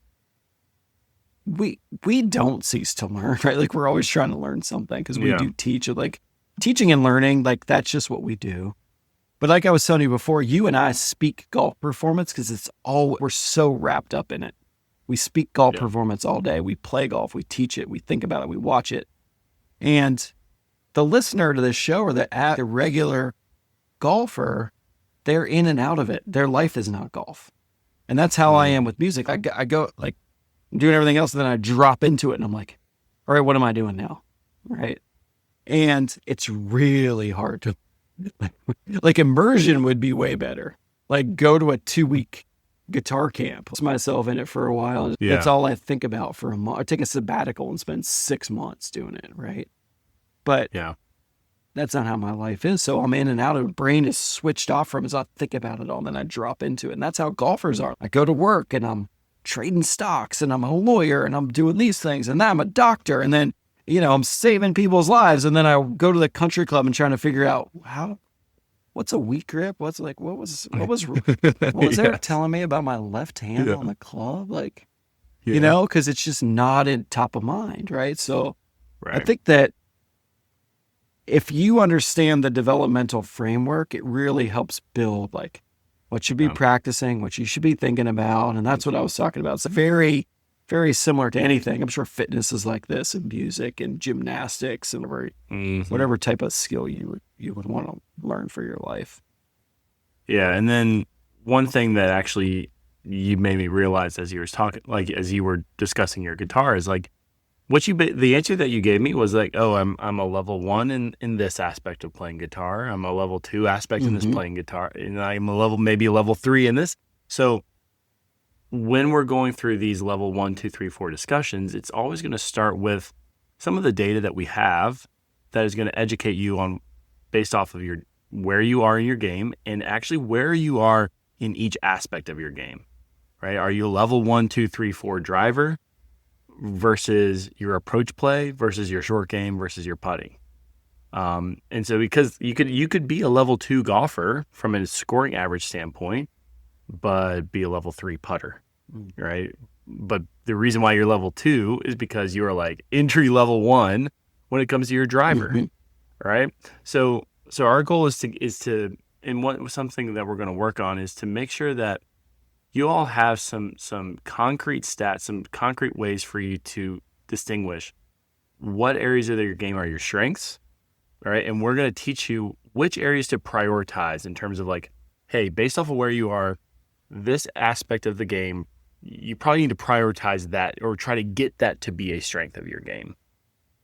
we don't cease to learn, right? Like we're always trying to learn something because we do teach. Like teaching and learning, like that's just what we do. But like I was telling you before, you and I speak golf performance because we're so wrapped up in it. We speak golf performance all day. We play golf. We teach it. We think about it. We watch it. And the listener to this show or the regular golfer, they're in and out of it. Their life is not golf. And that's how I am with music. I go like, I'm doing everything else, and then I drop into it, and I'm like, all right, what am I doing now? Right? And it's really hard to, like immersion would be way better. Like go to a 2-week guitar camp, put myself in it for a while. That's all I think about for a month. I take a sabbatical and spend 6 months doing it, right? But that's not how my life is. So I'm in and out of it. Brain is switched off from it. So I think about it all, and then I drop into it. And that's how golfers are. I go to work, and I'm trading stocks and I'm a lawyer and I'm doing these things and then I'm a doctor and then, I'm saving people's lives. And then I go to the country club and trying to figure out what's a weak grip? What was Eric telling me about my left hand on the club? Like, cause it's just not in top of mind. Right. So I think that if you understand the developmental framework, it really helps build like, what you be practicing, what you should be thinking about. And that's what I was talking about. It's very, very similar to anything. I'm sure fitness is like this and music and gymnastics and whatever type of skill you would want to learn for your life. Yeah. And then one thing that actually you made me realize as you were talking, like as you were discussing your guitar is like, the answer that you gave me was like, I'm a level 1 in this aspect of playing guitar. I'm a level 2 aspect in this playing guitar, and I'm maybe a level 3 in this. So when we're going through these level 1, 2, 3, 4 discussions, it's always going to start with some of the data that we have that is going to educate you on based off of where you are in your game and actually where you are in each aspect of your game, right? Are you a level 1, 2, 3, 4 driver versus your approach play versus your short game versus your putting? And so because you could be a level 2 golfer from a scoring average standpoint, but be a level 3 putter, right? But the reason why you're level 2 is because you're like entry level 1 when it comes to your driver, right? So our goal is to and something that we're going to work on is to make sure that you all have some concrete stats, some concrete ways for you to distinguish what areas of your game are your strengths, all right? And we're going to teach you which areas to prioritize in terms of like, hey, based off of where you are, this aspect of the game you probably need to prioritize that or try to get that to be a strength of your game.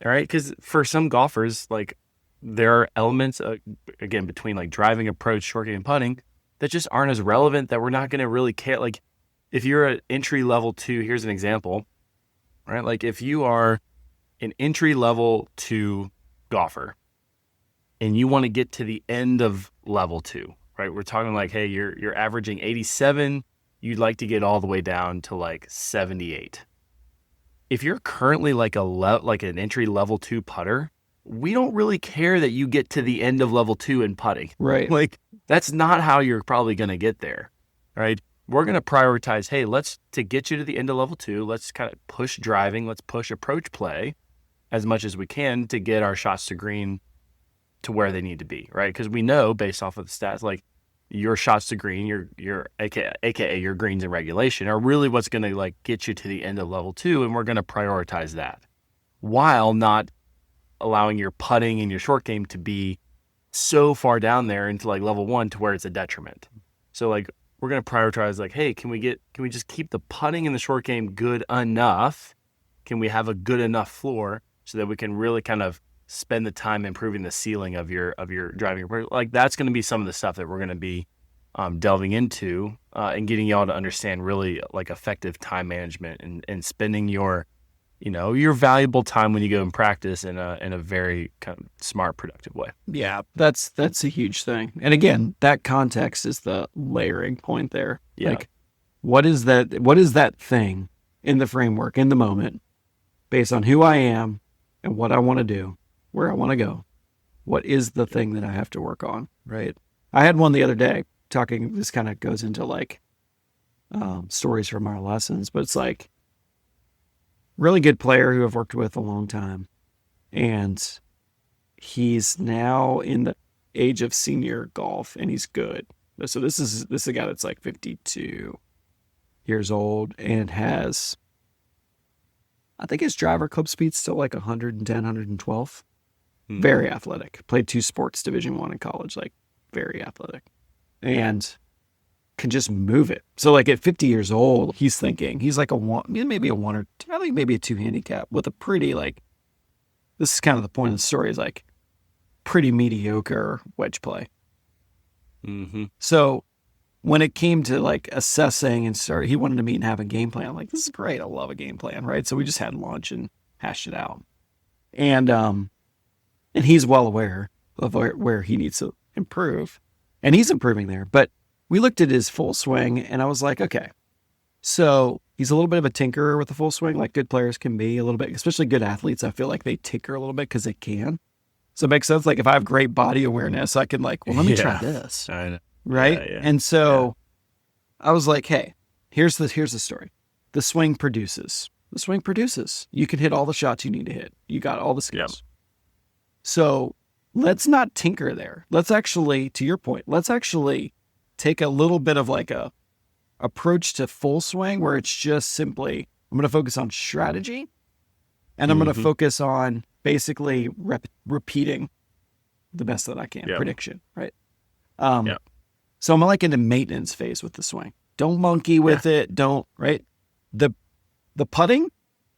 All right. Because for some golfers, like there are elements, again, between like driving approach, short game, and putting that just aren't as relevant that we're not going to really care. Like if you're an entry level 2, here's an example, right? Like if you are an entry level 2 golfer and you want to get to the end of level 2, right? We're talking like, hey, you're averaging 87. You'd like to get all the way down to like 78. If you're currently like an entry level 2 putter, we don't really care that you get to the end of level 2 in putting. Right. Like that's not how you're probably going to get there, right? We're going to prioritize, hey, to get you to the end of level 2, let's kind of push driving, let's push approach play as much as we can to get our shots to green to where they need to be, right? Because we know based off of the stats, like your shots to green, your AKA your greens in regulation are really what's going to like get you to the end of level 2, and we're going to prioritize that while not allowing your putting and your short game to be so far down there into like level 1 to where it's a detriment. So like we're going to prioritize like, hey, can we just keep the putting and the short game good enough? Can we have a good enough floor so that we can really kind of spend the time improving the ceiling of your driving approach? Like that's going to be some of the stuff that we're going to be delving into and getting y'all to understand really like effective time management and spending your valuable time when you go and practice in a very kind of smart, productive way. Yeah, that's a huge thing. And again, that context is the layering point there. Yeah. Like, what is that thing in the framework, in the moment, based on who I am and what I want to do, where I want to go? What is the thing that I have to work on, right? I had one the other day talking, this kind of goes into like stories from our lessons, but it's like, really good player who I've worked with a long time. And he's now in the age of senior golf and he's good. So this is a guy that's like 52 years old and has, I think his driver club speed's still like 110, 112. Mm-hmm. Very athletic. Played 2 sports, Division I in college, like very athletic. And can just move it. So like at 50 years old, he's like maybe a 1 or 2, I think maybe a 2 handicap with a pretty like, this is kind of the point of the story, is like pretty mediocre wedge play. Mm-hmm. So when it came to like assessing he wanted to meet and have a game plan. I'm like, this is great. I love a game plan, right? So we just had lunch and hashed it out. And he's well aware of where he needs to improve. And he's improving there. But we looked at his full swing and I was like, okay, so he's a little bit of a tinkerer with the full swing, like good players can be a little bit, especially good athletes. I feel like they tinker a little bit because they can. So it makes sense. Like if I have great body awareness, I can like, well, let me try this. Right. Yeah. And so I was like, hey, here's the story. The swing produces. You can hit all the shots you need to hit. You got all the skills. Yep. So let's not tinker there. Let's actually, to your point, take a little bit of like a approach to full swing where it's just simply, I'm going to focus on strategy and I'm going to focus on basically repeating the best that I can. Yep. Prediction, right? So I'm like in the maintenance phase with the swing. Don't monkey with it. Don't, right? The putting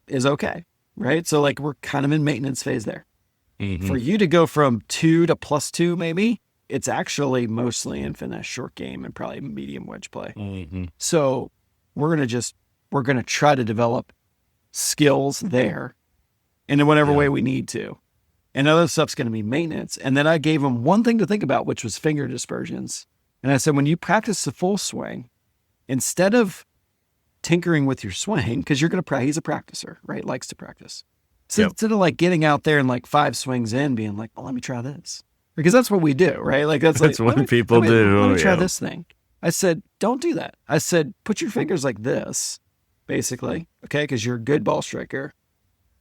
is okay, right? So like we're kind of in maintenance phase there. Mm-hmm. For you to go from 2 to +2 maybe, it's actually mostly in finesse, short game, and probably medium wedge play. Mm-hmm. So we're going to try to develop skills there in whatever way we need to. And other stuff's going to be maintenance. And then I gave him one thing to think about, which was finger dispersions. And I said, when you practice the full swing, instead of tinkering with your swing, because he's a practicer, right? Likes to practice. So instead of like getting out there and like 5 swings in being like, well, let me try this. Because that's what we do, right? Like that's what people do. Let me try this thing. I said, don't do that. I said, put your fingers like this, basically, okay? Because you're a good ball striker.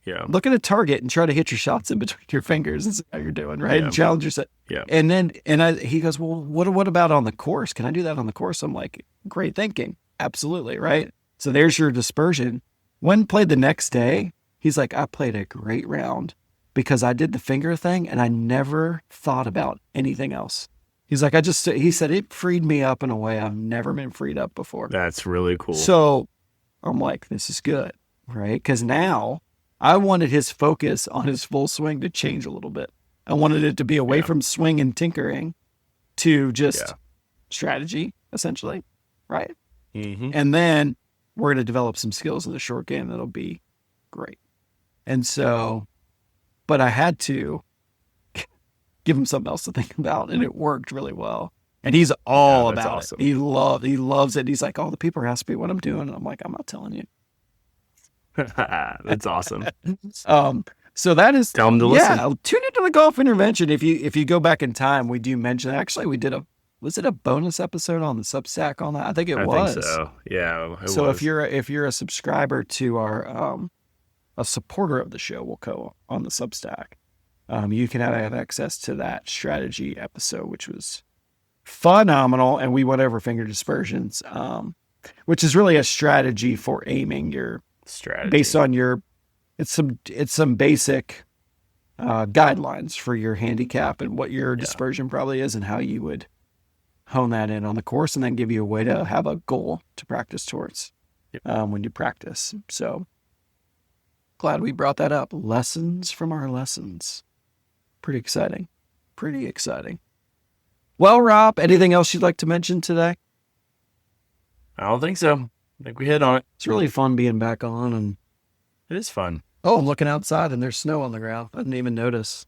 Yeah. Look at a target and try to hit your shots in between your fingers. That's how you're doing, right? Yeah. And challenge yourself. Yeah. And then, he goes, well, what about on the course? Can I do that on the course? I'm like, great thinking. Absolutely, right? So there's your dispersion. When played the next day, he's like, I played a great round because I did the finger thing and I never thought about anything else. He's like, he said it freed me up in a way I've never been freed up before. That's really cool. So I'm like, this is good, right? Because now I wanted his focus on his full swing to change a little bit. I wanted it to be away from swing and tinkering to just strategy, essentially, right? Mm-hmm. And then we're going to develop some skills in the short game that'll be great. And so, but I had to give him something else to think about, and it worked really well. And he's all about it. He loves it. He's like, oh, the people are asking me what I'm doing. And I'm like, I'm not telling you. That's awesome. So that is, tell him to listen. Tune into the Golf Intervention. If you go back in time, we do mention, actually we did was it a bonus episode on the Substack on that? I think it was. I think so. Yeah. So if you're a subscriber to our, a supporter of the show, we'll go on the Substack. You can have access to that strategy episode, which was phenomenal. And we went over finger dispersions, which is really a strategy for aiming your strategy based on your, it's some basic guidelines for your handicap and what your dispersion probably is and how you would hone that in on the course, and then give you a way to have a goal to practice towards when you practice. So glad we brought that up. Lessons from our lessons. Pretty exciting. Well, Rob, anything else you'd like to mention today? I don't think so. I think we hit on it. It's really fun being back on, and it is fun. Oh, I'm looking outside and there's snow on the ground. I didn't even notice.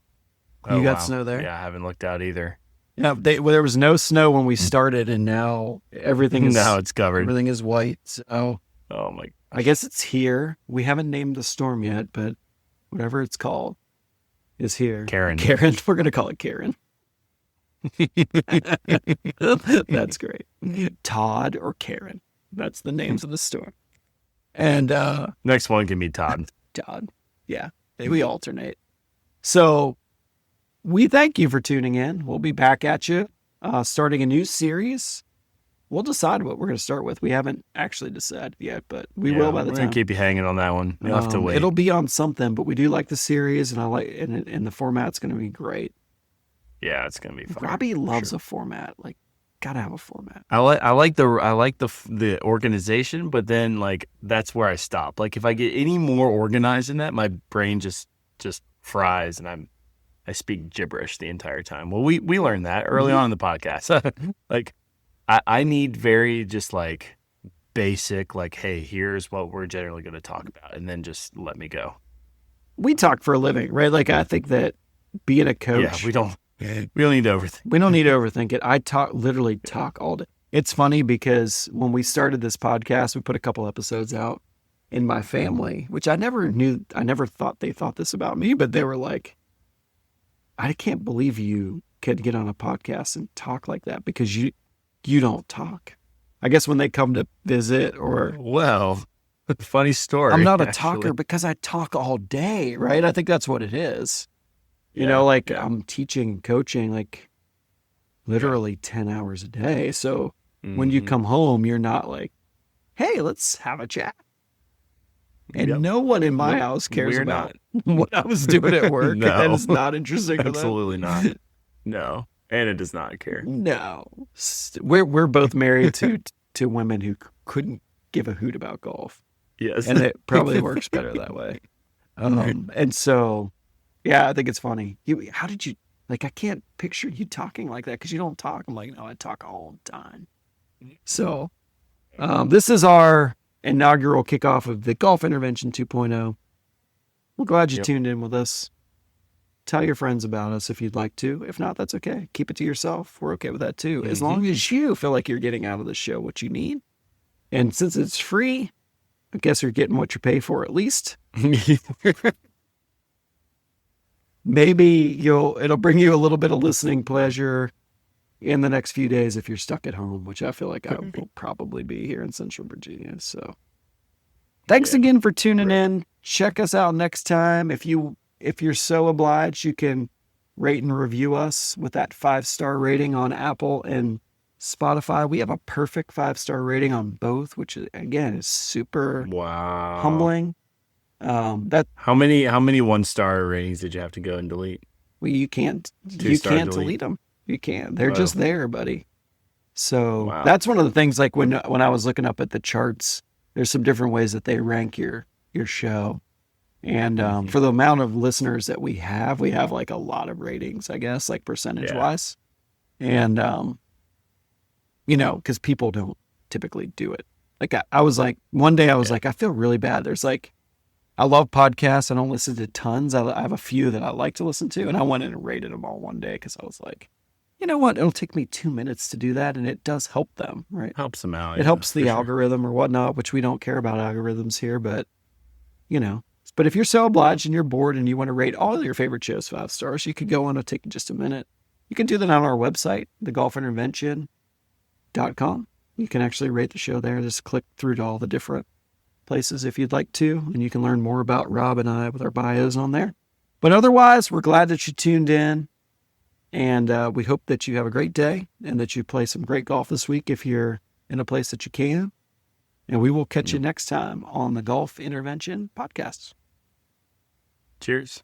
You got snow there? Yeah, I haven't looked out either. Yeah, there was no snow when we started, and now everything is now it's covered. Everything is white. So, oh my! I guess it's here. We haven't named the storm yet, but whatever it's called is here. Karen. We're gonna call it Karen. That's great. Todd or Karen. That's the names of the storm. And next one can be Todd. Todd. Yeah, we alternate. So we thank you for tuning in. We'll be back at you, starting a new series. We'll decide what we're going to start with. We haven't actually decided yet, but we will by the time. We're going to keep you hanging on that one. You'll have to wait. It'll be on something, but we do like the series, and I like, and the format's going to be great. Yeah, it's going to be fun. Robbie loves a format. Like, gotta have a format. I like the organization, but then like that's where I stop. Like if I get any more organized in that, my brain just fries, and I speak gibberish the entire time. Well, we learned that early on in the podcast. Like I need very just like basic, like, hey, here's what we're generally going to talk about, and then just let me go. We talk for a living, right? Like I think that being a coach, we don't need to overthink. We don't need to overthink it. I literally talk all day. It's funny because when we started this podcast, we put a couple episodes out in my family, which I never thought they thought this about me, but they were like, I can't believe you could get on a podcast and talk like that because you don't talk. I guess when they come to visit or... Well, funny story. I'm not a talker because I talk all day, right? I think that's what it is. You know, like I'm teaching, coaching, like literally 10 hours a day. So when you come home, you're not like, hey, let's have a chat. And no one in my house cares about what I was doing at work. No. That is not interesting to them. Absolutely not. No. Anna does not care. No. We're both married to women who couldn't give a hoot about golf. Yes. And it probably works better that way. And so... yeah, I think it's funny. How did you, like, I can't picture you talking like that because you don't talk. I'm like, no, I talk all the time. So this is our inaugural kickoff of the Golf Intervention 2.0. We're glad you tuned in with us. Tell your friends about us if you'd like to. If not, that's okay. Keep it to yourself. We're okay with that too. As long as you feel like you're getting out of the show what you need. And since it's free, I guess you're getting what you pay for at least. Maybe it'll bring you a little bit of listening pleasure in the next few days if you're stuck at home, which I feel like I will probably be here in Central Virginia. So thanks again for tuning in. Check us out next time. If you're so obliged, you can rate and review us with that 5-star rating on Apple and Spotify. We have a perfect 5-star rating on both, which again is super humbling. How many 1-star ratings did you have to go and delete? Well, you can't delete them. You can't. They're just there, buddy. So that's one of the things, like when I was looking up at the charts there's some different ways that they rank your show. And for the amount of listeners that we have like a lot of ratings, I guess, like percentage wise. And, because people don't typically do it. Like I was like, one day I was like, I feel really bad. There's like, I love podcasts. I don't listen to tons. I have a few that I like to listen to. And I went in and rated them all one day because I was like, you know what? It'll take me 2 minutes to do that. And it does help them, right? Helps them out. It helps the algorithm or whatnot, which we don't care about algorithms here. But, but if you're so obliged and you're bored and you want to rate all your favorite shows 5 stars, you could go on and take just a minute. You can do that on our website, thegolfintervention.com. You can actually rate the show there. Just click through to all the different places if you'd like to, and you can learn more about Rob and I with our bios on there. But otherwise, we're glad that you tuned in, and we hope that you have a great day and that you play some great golf this week if you're in a place that you can. And we will catch you next time on the Golf Intervention Podcast. Cheers.